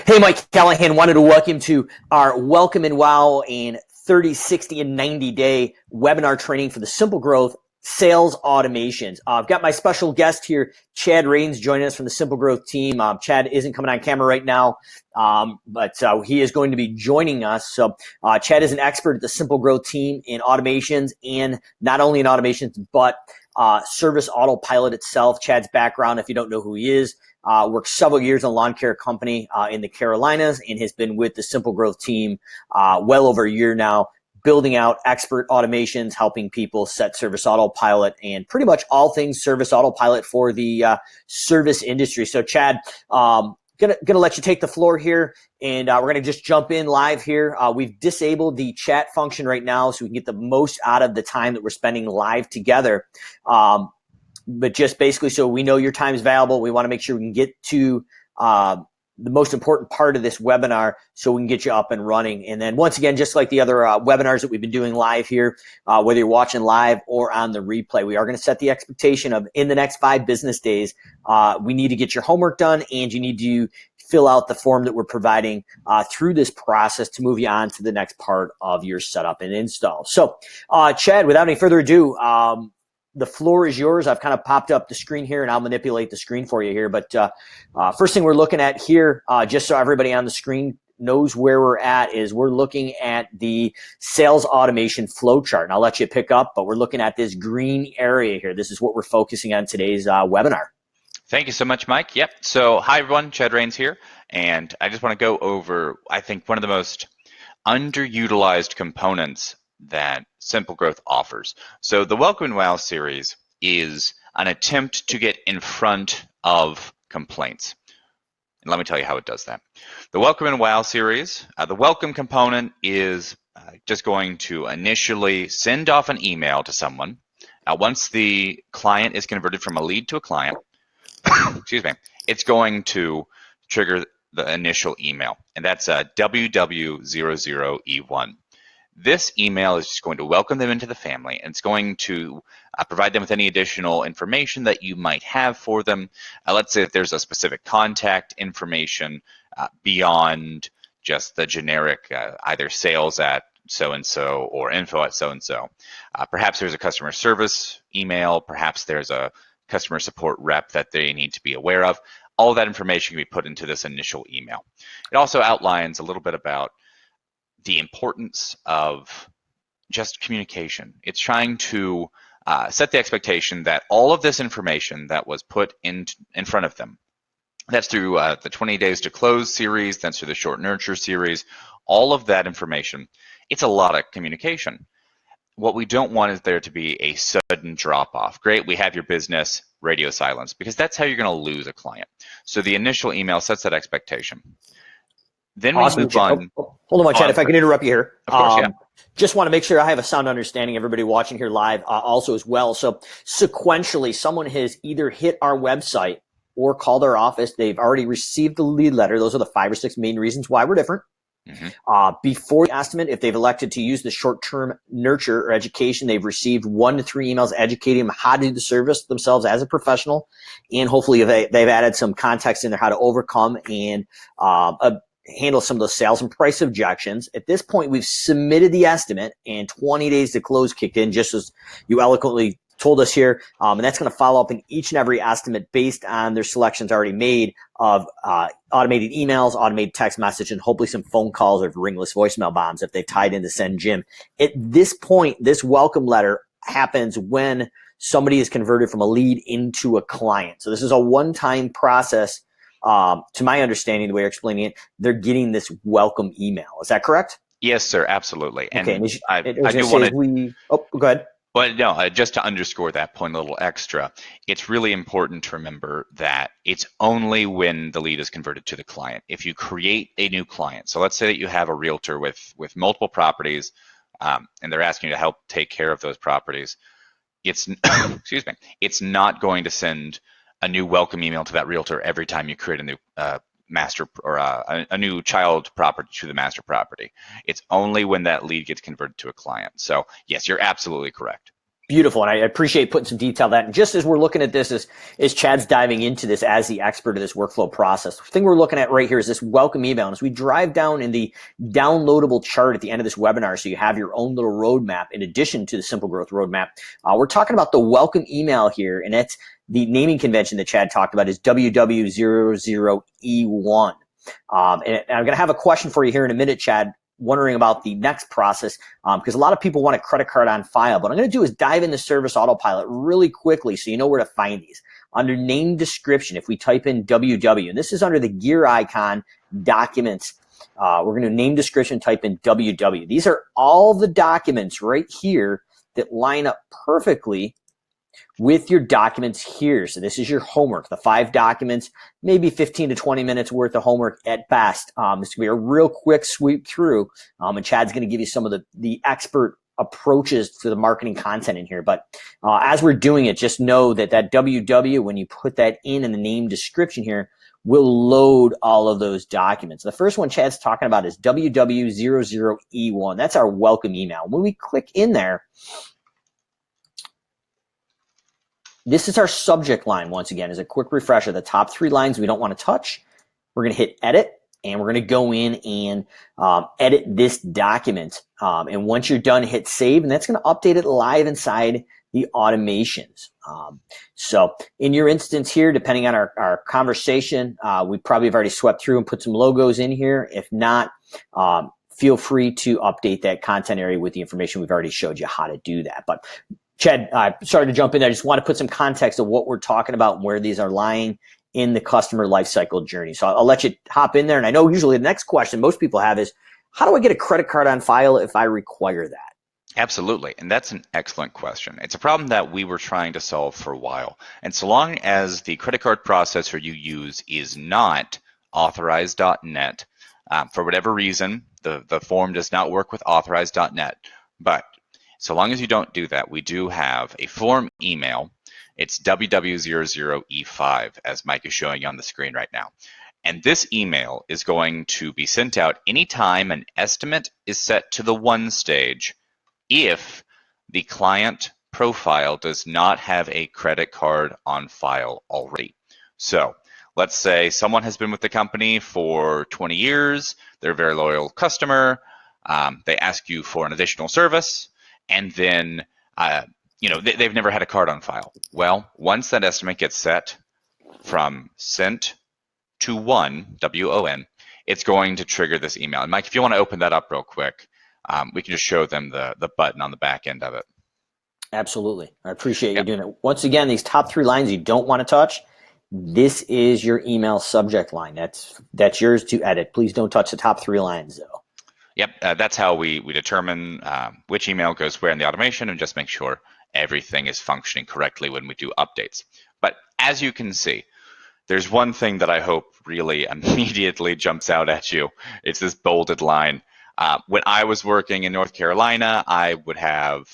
Hey, Mike Callahan, wanted to welcome to our Welcome and Wow in 30, 60, and 90-day webinar training for the Simple Growth Sales Automations. I've got my special guest here, Chad Rains, joining us from the Simple Growth team. Chad isn't coming on camera right now, but he is going to be joining us. So Chad is an expert at the Simple Growth team in automations, and not only in automations, but Service Autopilot itself. Chad's background, if you don't know who he is, worked several years in a lawn care company in the Carolinas and has been with the Simple Growth team well over a year now, building out expert automations, helping people set Service Autopilot and pretty much all things Service Autopilot for the service industry. So Chad, gonna let you take the floor here, and we're gonna just jump in live here. We've disabled the chat function right now so we can get the most out of the time that we're spending live together. But just basically so we know your time is valuable, we want to make sure we can get to the most important part of this webinar so we can get you up and running. And then once again, just like the other webinars that we've been doing live here, whether you're watching live or on the replay, we are going to set the expectation of in the next 5 business days, we need to get your homework done and you need to fill out the form that we're providing through this process to move you on to the next part of your setup and install. So Chad, without any further ado, the floor is yours. I've kind of popped up the screen here, and I'll manipulate the screen for you here. But first thing we're looking at here, just so everybody on the screen knows where we're at, is we're looking at the sales automation flow chart. And I'll let you pick up, but we're looking at this green area here. This is what we're focusing on today's webinar. Thank you so much, Mike. Yep. So hi, everyone. Chad Rains here. And I just want to go over, I think, one of the most underutilized components that Simple Growth offers. So the Welcome and Wow series is an attempt to get in front of complaints. And let me tell you how it does that. The Welcome and Wow series, the welcome component is just going to initially send off an email to someone. Once the client is converted from a lead to a client, excuse me, it's going to trigger the initial email, and that's a WW00E1. This email is just going to welcome them into the family, and it's going to provide them with any additional information that you might have for them. Let's say if there's a specific contact information beyond just the generic either sales at so-and-so or info at so-and-so. Perhaps there's a customer service email, perhaps there's a customer support rep that they need to be aware of. All of that information can be put into this initial email. It also outlines a little bit about the importance of just communication. It's trying to set the expectation that all of this information that was put in front of them, that's through the 20 Days to Close series, that's through the Short Nurture series, all of that information, it's a lot of communication. What we don't want is there to be a sudden drop off. Great, we have your business, radio silence, because that's how you're going to lose a client. So the initial email sets that expectation. Then we move on. Hold on, Chad, if I can interrupt you here. Of course, yeah. Just want to make sure I have a sound understanding, everybody watching here live also as well. So sequentially, someone has either hit our website or called our office. They've already received the lead letter. Those are the 5 or 6 main reasons why we're different. Mm-hmm. Before the estimate, if they've elected to use the short-term nurture or education, they've received 1 to 3 emails educating them how to do the service themselves as a professional. And hopefully they've added some context in there how to overcome and handle some of those sales and price objections. At this point, we've submitted the estimate and 20 days to close kicked in, just as you eloquently told us here. And that's going to follow up in each and every estimate based on their selections already made of automated emails, automated text message, and hopefully some phone calls or ringless voicemail bombs if they've tied into Send Jim. At this point, this welcome letter happens when somebody is converted from a lead into a client. So this is a one-time process. To my understanding, the way you're explaining it, they're getting this welcome email. Is that correct? Yes, sir, absolutely. And okay, I do want to. Oh, go ahead. Well, no, just to underscore that point a little extra, it's really important to remember that it's only when the lead is converted to the client. If you create a new client, so let's say that you have a realtor with multiple properties, and they're asking you to help take care of those properties, it's excuse me, it's not going to send a new welcome email to that realtor every time you create a new master or a new child property to the master property. It's only when that lead gets converted to a client. So yes, you're absolutely correct. Beautiful, and I appreciate putting some detail on that. And just as we're looking at this, as Chad's diving into this as the expert of this workflow process, the thing we're looking at right here is this welcome email. And as we drive down in the downloadable chart at the end of this webinar, so you have your own little roadmap in addition to the Simple Growth Roadmap, we're talking about the welcome email here, and that's the naming convention that Chad talked about is WW00E1. And I'm going to have a question for you here in a minute, Chad, wondering about the next process because a lot of people want a credit card on file. But what I'm going to do is dive into Service Autopilot really quickly so you know where to find these. Under name description, if we type in WW, and this is under the gear icon, documents, we're going to name description, type in WW. These are all the documents right here that line up perfectly with your documents here. So this is your homework, the 5 documents, maybe 15 to 20 minutes worth of homework at best. This is going to be a real quick sweep through, and Chad's going to give you some of the expert approaches to the marketing content in here. But as we're doing it, just know that WW, when you put that in the name description here, will load all of those documents. The first one Chad's talking about is WW00E1. That's our welcome email. When we click in there, this is our subject line. Once again, as a quick refresher, the top 3 lines we don't want to touch. We're going to hit edit, and we're going to go in and edit this document. And once you're done, hit save, and that's going to update it live inside the automations. So in your instance here, depending on our conversation, we probably have already swept through and put some logos in here. If not, feel free to update that content area with the information we've already showed you how to do that. But Chad, sorry to jump in there. I just want to put some context of what we're talking about and where these are lying in the customer lifecycle journey. So I'll let you hop in there. And I know usually the next question most people have is, how do I get a credit card on file if I require that? Absolutely, and that's an excellent question. It's a problem that we were trying to solve for a while. And so long as the credit card processor you use is not Authorize.net, for whatever reason, the form does not work with Authorize.net, but so long as you don't do that, we do have a form email. It's WW00E5, as Mike is showing you on the screen right now. And this email is going to be sent out anytime an estimate is set to the 1 stage if the client profile does not have a credit card on file already. So let's say someone has been with the company for 20 years, they're a very loyal customer, they ask you for an additional service, and then they've never had a card on file. Well, once that estimate gets set from sent to 1, W-O-N, it's going to trigger this email. And Mike, if you want to open that up real quick, we can just show them the button on the back end of it. Absolutely. I appreciate you doing it. Once again, these top 3 lines you don't want to touch. This is your email subject line. That's yours to edit. Please don't touch the top 3 lines, though. Yep, that's how we determine which email goes where in the automation and just make sure everything is functioning correctly when we do updates. But as you can see, there's one thing that I hope really immediately jumps out at you. It's this bolded line. When I was working in North Carolina, I would have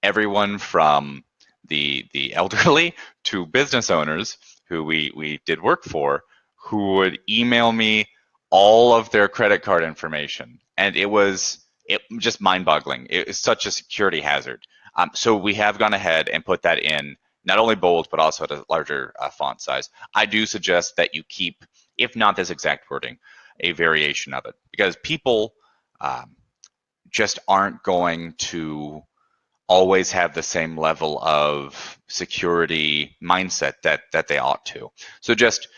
everyone from the elderly to business owners who we did work for who would email me all of their credit card information. And it was just mind-boggling. It is such a security hazard. So we have gone ahead and put that in, not only bold, but also at a larger font size. I do suggest that you keep, if not this exact wording, a variation of it. Because people just aren't going to always have the same level of security mindset that they ought to. So just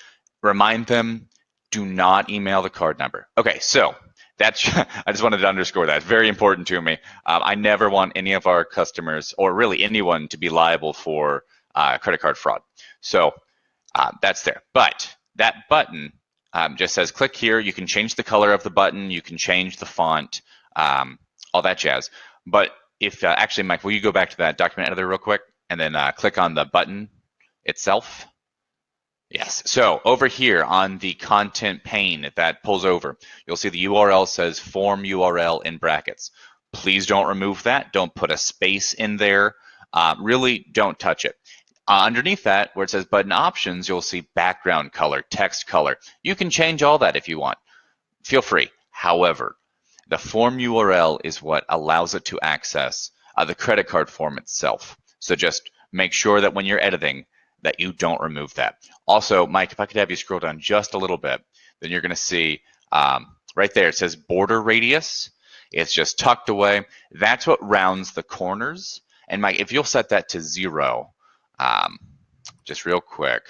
remind them, do not email the card number. Okay, so that's, I just wanted to underscore that. It's very important to me. I never want any of our customers, or really anyone, to be liable for credit card fraud. So that's there. But that button just says click here. You can change the color of the button. You can change the font, all that jazz. But if, actually, Mike, will you go back to that document editor real quick and then click on the button itself? Yes, so over here on the content pane that pulls over, you'll see the URL says form URL in brackets. Please don't remove that. Don't put a space in there. Really don't touch it. Underneath that, where it says button options, you'll see background color, text color. You can change all that if you want. Feel free. However, the form URL is what allows it to access the credit card form itself. So just make sure that when you're editing that you don't remove that. Also, Mike, if I could have you scroll down just a little bit, then you're going to see right there, it says border radius. It's just tucked away. That's what rounds the corners. And Mike, if you'll set that to 0, just real quick.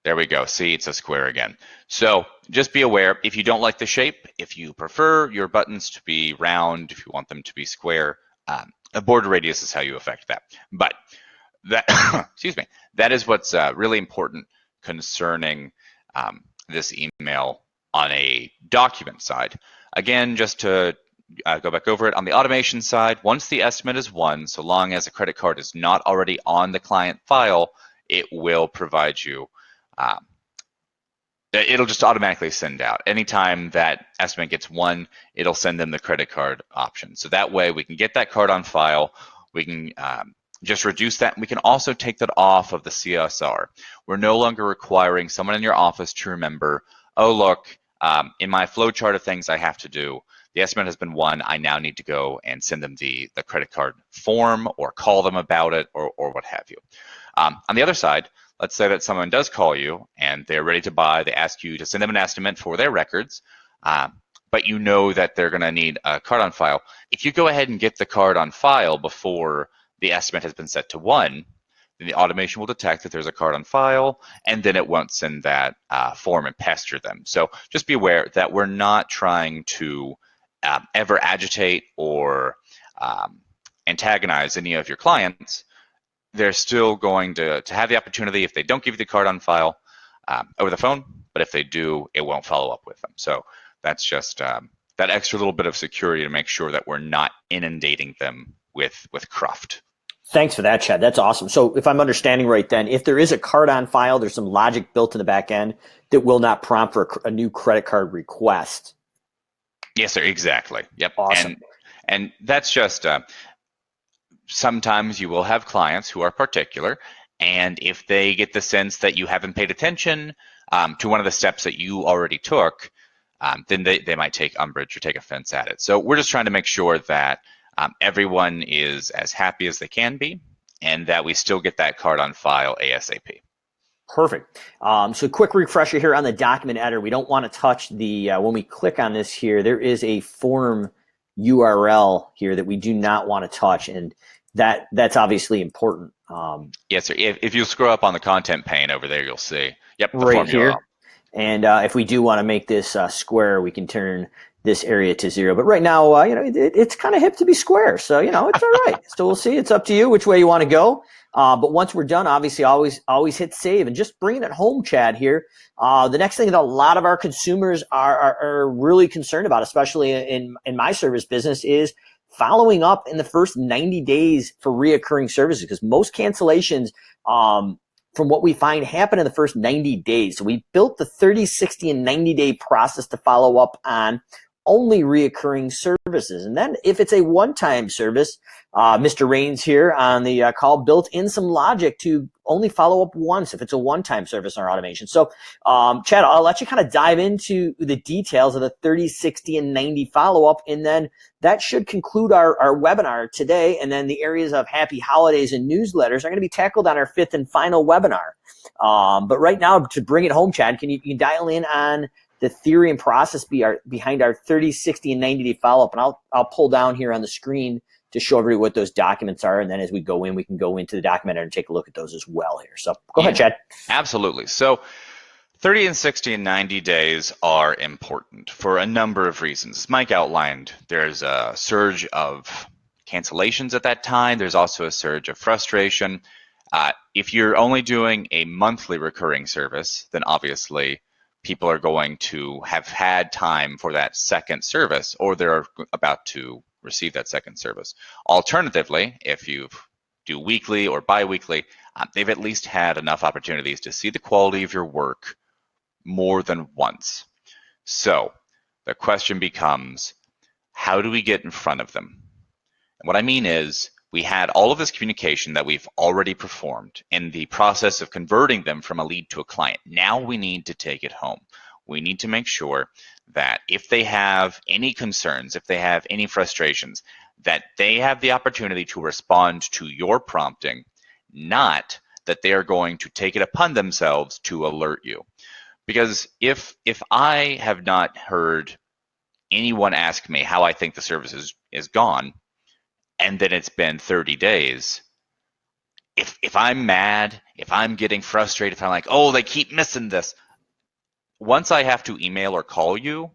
There we go. See, it's a square again. So just be aware, if you don't like the shape, if you prefer your buttons to be round, if you want them to be square, a border radius is how you affect that. But that, excuse me, that is what's really important concerning this email on a document side. Again, just to go back over it, on the automation side, once the estimate is won, so long as a credit card is not already on the client file, it will provide you, it'll just automatically send out. Anytime that estimate gets won, it'll send them the credit card option. So that way we can get that card on file, we can just reduce that. We can also take that off of the CSR. We're no longer requiring someone in your office to remember, oh, look, in my flow chart of things I have to do, the estimate has been won. I now need to go and send them the credit card form or call them about it or what have you. On the other side, let's say that someone does call you and they're ready to buy. They ask you to send them an estimate for their records, but you know that they're going to need a card on file. If you go ahead and get the card on file before the estimate has been set to 1, then the automation will detect that there's a card on file, and then it won't send that form and pester them. So just be aware that we're not trying to ever agitate or antagonize any of your clients. They're still going to have the opportunity, if they don't give you the card on file, over the phone, but if they do, it won't follow up with them. So that's just that extra little bit of security to make sure that we're not inundating them with cruft. Thanks for that, Chad. That's awesome. So if I'm understanding right, then if there is a card on file, there's some logic built in the back end that will not prompt for a new credit card request. Yes, sir. Exactly. Yep. Awesome. And that's just sometimes you will have clients who are particular, and if they get the sense that you haven't paid attention to one of the steps that you already took, then they might take umbrage or take offense at it. So we're just trying to make sure that everyone is as happy as they can be, and that we still get that card on file ASAP. Perfect. So quick refresher here on the document editor. We don't want to touch the, when we click on this here, there is a form URL here that we do not want to touch, and that's obviously important. Yes, sir. If you scroll up on the content pane over there, you'll see. Yep, the right form here. URL. And if we do want to make this square, we can turn this area to 0. But right now, it's kind of hip to be square. So, it's all right. So we'll see. It's up to you which way you want to go. But once we're done, obviously, always hit save. And just bringing it home, Chad, here, the next thing that a lot of our consumers are really concerned about, especially in my service business, is following up in the first 90 days for reoccurring services, because most cancellations, from what we find, happen in the first 90 days. So we built the 30, 60, and 90-day process to follow up on only reoccurring services. And then if it's a one-time service, Mr. Rains here on the call built in some logic to only follow up once if it's a one-time service in our automation. So, Chad, I'll let you kind of dive into the details of the 30, 60, and 90 follow-up, and then that should conclude our webinar today. And then the areas of happy holidays and newsletters are going to be tackled on our 5th and final webinar. But right now, to bring it home, Chad, can you dial in on the theory and process behind our 30, 60, and 90-day follow-up? And I'll pull down here on the screen to show everybody what those documents are. And then as we go in, we can go into the document and take a look at those as well here. So go ahead, Chad. Absolutely. So 30 and 60 and 90 days are important for a number of reasons. As Mike outlined, there's a surge of cancellations at that time. There's also a surge of frustration. If you're only doing a monthly recurring service, then obviously people are going to have had time for that second service, or they're about to receive that second service. Alternatively, if you do weekly or bi-weekly, they've at least had enough opportunities to see the quality of your work more than once. So the question becomes, how do we get in front of them? And what I mean is, we had all of this communication that we've already performed in the process of converting them from a lead to a client. Now we need to take it home. We need to make sure that if they have any concerns, if they have any frustrations, that they have the opportunity to respond to your prompting, not that they are going to take it upon themselves to alert you. Because if I have not heard anyone ask me how I think the service is gone, and then it's been 30 days, if I'm mad, if I'm getting frustrated, if I'm like, oh, they keep missing this, once I have to email or call you,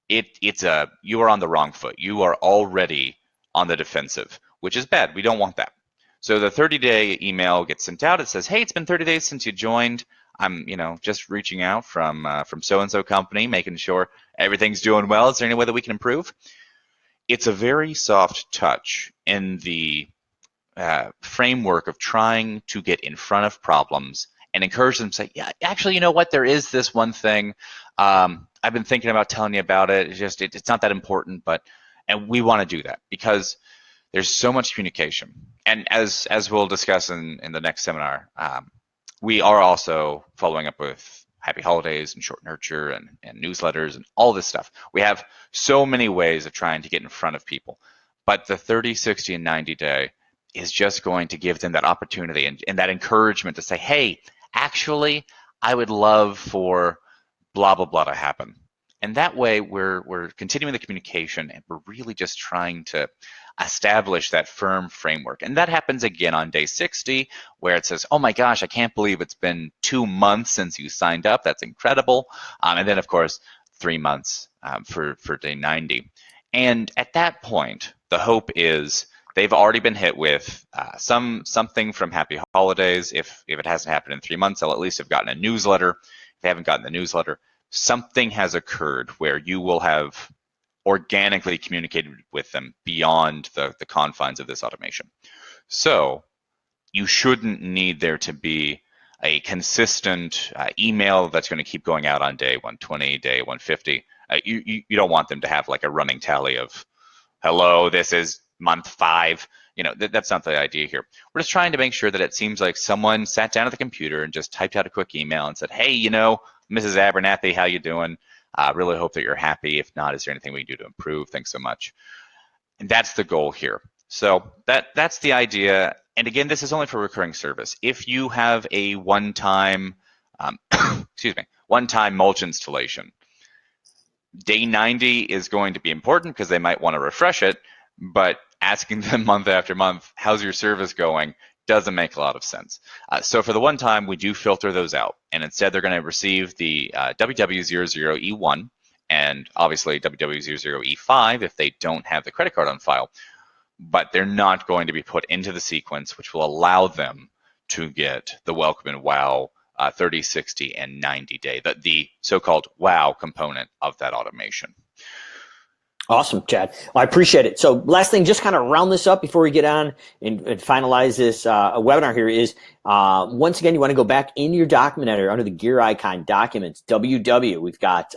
you are on the wrong foot. You are already on the defensive, which is bad. We don't want that. So the 30-day email gets sent out. It says, hey, it's been 30 days since you joined. I'm, just reaching out from so-and-so company, making sure everything's doing well. Is there any way that we can improve? It's a very soft touch in the framework of trying to get in front of problems and encourage them to say, yeah, actually, you know what? There is this one thing. I've been thinking about telling you about it. It's not that important, and we want to do that because there's so much communication. And as we'll discuss in the next seminar, we are also following up with Happy Holidays and Short Nurture and newsletters and all this stuff. We have so many ways of trying to get in front of people, but the 30, 60, and 90 day is just going to give them that opportunity and that encouragement to say, hey, actually, I would love for blah, blah, blah to happen. And that way we're continuing the communication and we're really just trying to establish that firm framework. And that happens again on day 60, where it says, oh my gosh, I can't believe it's been 2 months since you signed up. That's incredible. And then, of course, 3 months for day 90. And at that point, the hope is they've already been hit with something from Happy Holidays. If it hasn't happened in 3 months, they'll at least have gotten a newsletter. If they haven't gotten the newsletter, something has occurred where you will have organically communicated with them beyond the confines of this automation. So you shouldn't need there to be a consistent email that's going to keep going out on day 120, day 150. You don't want them to have like a running tally of, hello, this is month 5. That's not the idea here. We're just trying to make sure that it seems like someone sat down at the computer and just typed out a quick email and said, hey, Mrs. Abernathy, how you doing? Really hope that you're happy. If not, is there anything we can do to improve? Thanks so much. And that's the goal here. So that's the idea. And again, this is only for recurring service. If you have a one-time, one-time mulch installation, day 90 is going to be important because they might want to refresh it, but asking them month after month, how's your service going, doesn't make a lot of sense. So for the one time, we do filter those out. And instead, they're going to receive the WW00E1 and obviously WW00E5 if they don't have the credit card on file. But they're not going to be put into the sequence, which will allow them to get the Welcome and Wow 30, 60, and 90 day, the so-called WOW component of that automation. Awesome, Chad. Well, I appreciate it. So last thing, just kind of round this up before we get on and finalize this webinar here is, once again, you want to go back in your document editor under the gear icon, documents, WW. We've got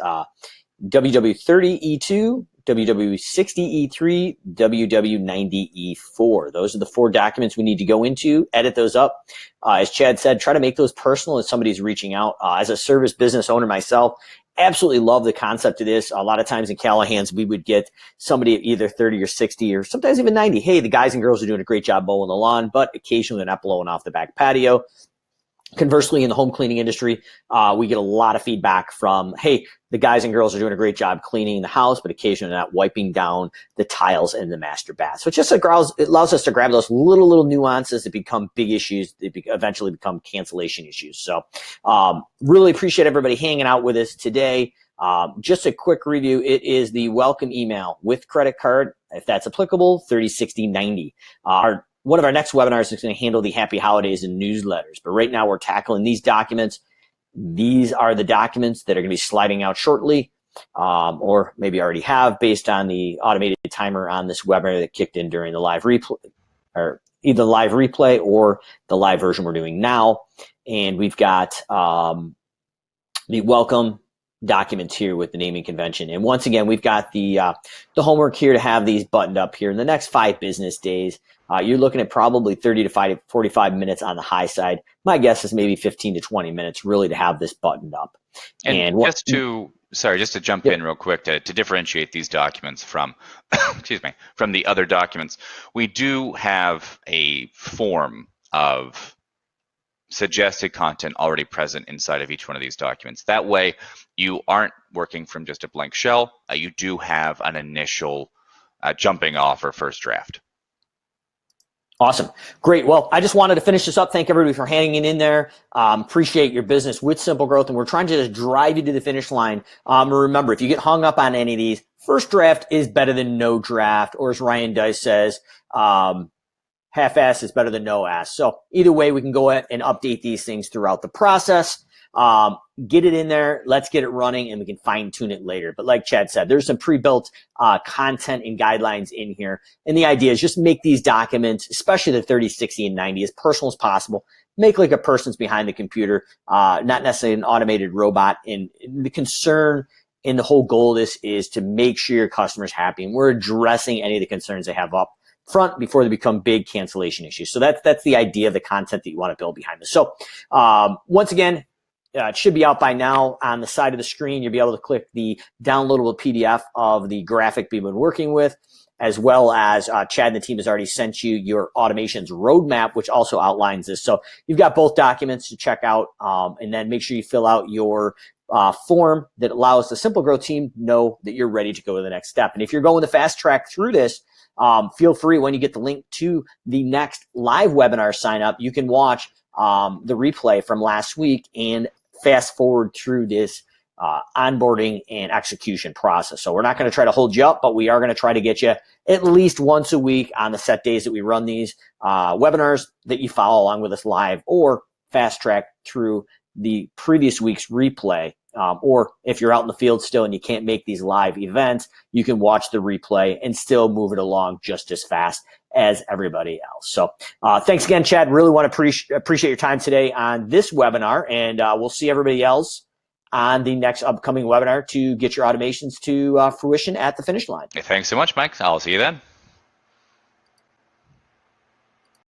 WW30E2, WW60E3, WW90E4. Those are the 4 documents we need to go into, edit those up. As Chad said, try to make those personal as somebody's reaching out. As a service business owner myself, absolutely love the concept of this. A lot of times in Callahan's, we would get somebody at either 30 or 60 or sometimes even 90. Hey, the guys and girls are doing a great job mowing the lawn, but occasionally they're not blowing off the back patio. Conversely, in the home cleaning industry, we get a lot of feedback from, hey, the guys and girls are doing a great job cleaning the house, but occasionally they're not wiping down the tiles in the master bath. So it just allows us to grab those little nuances that become big issues, that eventually become cancellation issues. So really appreciate everybody hanging out with us today. Just a quick review. It is the welcome email with credit card, if that's applicable, 30, 60, 90. One of our next webinars is going to handle the Happy Holidays and newsletters. But right now we're tackling these documents. These are the documents that are going to be sliding out shortly, or maybe already have, based on the automated timer on this webinar that kicked in during the live replay, or either the live replay or the live version we're doing now. And we've got the welcome documents here with the naming convention. And once again, we've got the homework here to have these buttoned up here in the next 5 business days. You're looking at probably 30 to 45 minutes on the high side. My guess is maybe 15 to 20 minutes really to have this buttoned up. And just to jump in real quick to differentiate these documents from, excuse me, from the other documents, we do have a form of suggested content already present inside of each one of these documents. That way, you aren't working from just a blank shell. You do have an initial jumping off or first draft. Awesome. Great. Well, I just wanted to finish this up. Thank everybody for hanging in there. Appreciate your business with Simple Growth. And we're trying to just drive you to the finish line. Remember, if you get hung up on any of these, first draft is better than no draft. Or as Ryan Dice says, half-ass is better than no ass. So either way, we can go ahead and update these things throughout the process. Get it in there. Let's get it running and we can fine tune it later. But like Chad said, there's some pre-built content and guidelines in here. And the idea is just make these documents, especially the 30, 60, and 90, as personal as possible. Make like a person's behind the computer, not necessarily an automated robot. And the concern and the whole goal of this is to make sure your customer's happy. And we're addressing any of the concerns they have up front before they become big cancellation issues. So that's the idea of the content that you want to build behind this. So once again, it should be out by now. On the side of the screen, you'll be able to click the downloadable PDF of the graphic we've been working with, as well as Chad and the team has already sent you your automations roadmap, which also outlines this. So you've got both documents to check out, and then make sure you fill out your form that allows the Simple Growth team to know that you're ready to go to the next step. And if you're going to fast track through this, feel free, when you get the link to the next live webinar sign up, you can watch the replay from last week and fast forward through this onboarding and execution process. So we're not going to try to hold you up, but we are going to try to get you at least once a week on the set days that we run these webinars that you follow along with us live, or fast track through the previous week's replay. Or if you're out in the field still and you can't make these live events, you can watch the replay and still move it along just as fast as everybody else. So thanks again, Chad. Really want to appreciate your time today on this webinar, and we'll see everybody else on the next upcoming webinar to get your automations to fruition at the finish line. Thanks so much, Mike. I'll see you then.